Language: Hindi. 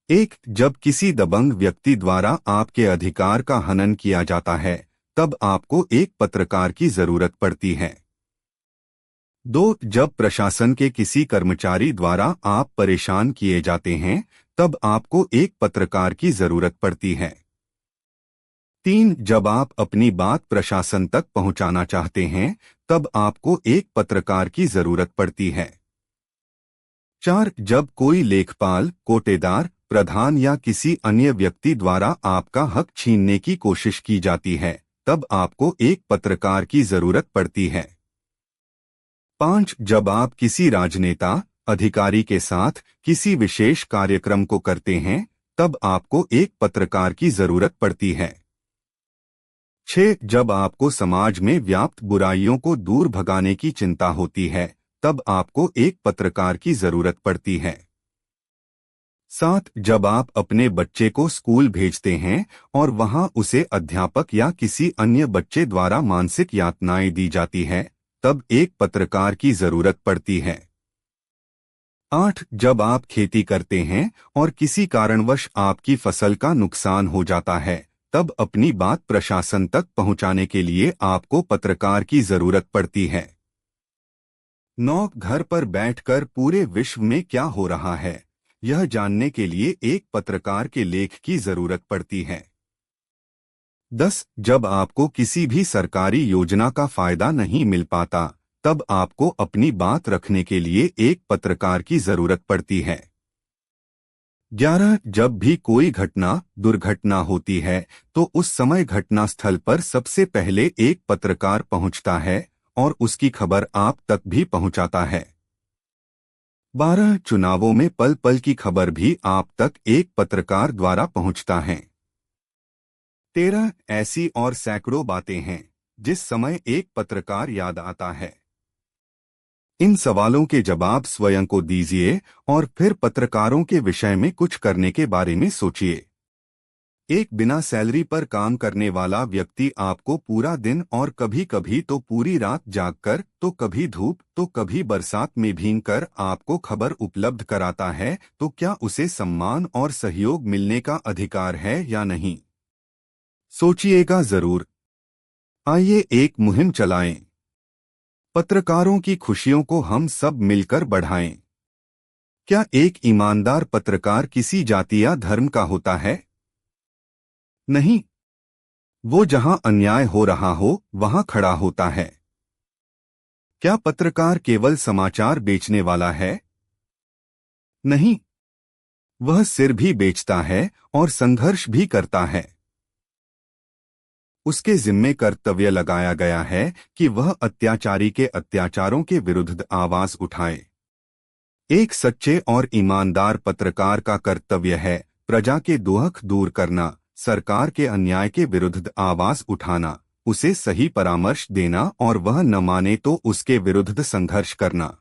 एक, जब किसी दबंग व्यक्ति द्वारा आपके अधिकार का हनन किया जाता है, तब आपको एक पत्रकार की जरूरत पड़ती है। दो, जब प्रशासन के किसी कर्मचारी द्वारा आप परेशान किए जाते हैं, तब आपको एक पत्रकार की जरूरत पड़ती है। तीन, जब आप अपनी बात प्रशासन तक पहुंचाना चाहते हैं, तब आपको एक पत्रकार की जरूरत पड़ती है। चार, जब कोई लेखपाल, कोटेदार, प्रधान या किसी अन्य व्यक्ति द्वारा आपका हक छीनने की कोशिश की जाती है, तब आपको एक पत्रकार की जरूरत पड़ती है। पांच, जब आप किसी राजनेता, अधिकारी के साथ किसी विशेष कार्यक्रम को करते हैं, तब आपको एक पत्रकार की जरूरत पड़ती है। छह, जब आपको समाज में व्याप्त बुराइयों को दूर भगाने की चिंता होती है, तब आपको एक पत्रकार की जरूरत पड़ती है। सात, जब आप अपने बच्चे को स्कूल भेजते हैं और वहां उसे अध्यापक या किसी अन्य बच्चे द्वारा मानसिक यातनाएं दी जाती है, तब एक पत्रकार की जरूरत पड़ती है। आठ, जब आप खेती करते हैं और किसी कारणवश आपकी फसल का नुकसान हो जाता है, तब अपनी बात प्रशासन तक पहुंचाने के लिए आपको पत्रकार की जरूरत पड़ती है। 9, घर पर बैठकर पूरे विश्व में क्या हो रहा है, यह जानने के लिए एक पत्रकार के लेख की जरूरत पड़ती है। 10, जब आपको किसी भी सरकारी योजना का फायदा नहीं मिल पाता, तब आपको अपनी बात रखने के लिए एक पत्रकार की जरूरत पड़ती है। 11, जब भी कोई दुर्घटना होती है, तो उस समय घटनास्थल पर सबसे पहले एक पत्रकार पहुंचता है और उसकी खबर आप तक भी पहुंचाता है। 12, चुनावों में पल पल की खबर भी आप तक एक पत्रकार द्वारा पहुंचता है। 13, ऐसी और सैकड़ों बातें हैं जिस समय एक पत्रकार याद आता है। इन सवालों के जवाब स्वयं को दीजिए और फिर पत्रकारों के विषय में कुछ करने के बारे में सोचिए। एक बिना सैलरी पर काम करने वाला व्यक्ति आपको पूरा दिन और कभी कभी तो पूरी रात जागकर, तो कभी धूप तो कभी बरसात में भीगकर आपको खबर उपलब्ध कराता है, तो क्या उसे सम्मान और सहयोग मिलने का अधिकार है या नहीं? सोचिएगा जरूर। आइए एक मुहिम चलाएं। पत्रकारों की खुशियों को हम सब मिलकर बढ़ाएं। क्या एक ईमानदार पत्रकार किसी जाति या धर्म का होता है? नहीं, वो जहां अन्याय हो रहा हो वहां खड़ा होता है। क्या पत्रकार केवल समाचार बेचने वाला है? नहीं, वह सिर भी बेचता है और संघर्ष भी करता है। उसके जिम्मे कर्तव्य लगाया गया है कि वह अत्याचारी के अत्याचारों के विरुद्ध आवाज उठाए। एक सच्चे और ईमानदार पत्रकार का कर्तव्य है प्रजा के दुख दूर करना, सरकार के अन्याय के विरुद्ध आवाज उठाना, उसे सही परामर्श देना और वह न माने तो उसके विरुद्ध संघर्ष करना।